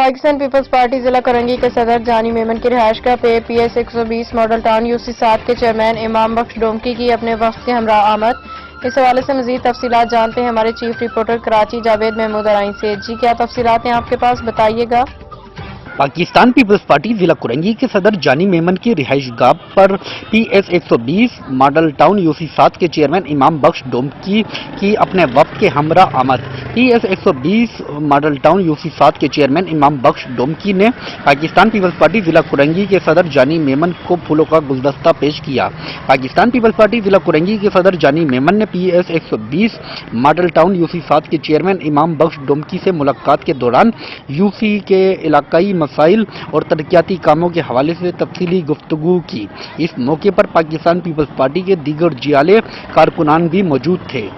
Pakistan Peoples party ضلع کرنگی کے صدر جانی میمن کی رہائش گاہ پہ PS 120 ماڈل ٹاؤن UC 7 کے چیئرمین امام بخش ڈومکی کی اپنے وفد کے ہمراہ آمد۔ اس حوالے سے مزید تفصیلات جانتے ہیں ہمارے چیف رپورٹر کراچی جاوید محمود ارائیں سے۔ جی کیا تفصیلات ہیں آپ کے پاس، بتائیے گا۔ پاکستان پیپلز پارٹی ضلع کرنگی کے صدر جانی میمن کی رہائش گاہ پر PS 120 ماڈل ٹاؤن UC 7 کے چیئرمین امام بخش ڈومکی کی اپنے وفد کے ہمراہ آمد۔ PS 120 ماڈل ٹاؤن UC 7 کے چیئرمین امام بخش ڈومکی نے پاکستان پیپلز پارٹی ضلع کرنگی کے صدر جانی میمن کو پھولوں کا گلدستہ پیش کیا۔ پاکستان پیپلز پارٹی ضلع کرنگی کے صدر جانی میمن نے PS 120 ماڈل ٹاؤن UC 7 کے چیئرمین امام بخش ڈومکی سے ملاقات کے دوران UC کے علاقائی مسائل اور ترقیاتی کاموں کے حوالے سے تفصیلی گفتگو کی۔ اس موقع پر پاکستان پیپلز پارٹی کے دیگر جیالے کارکنان بھی موجود تھے۔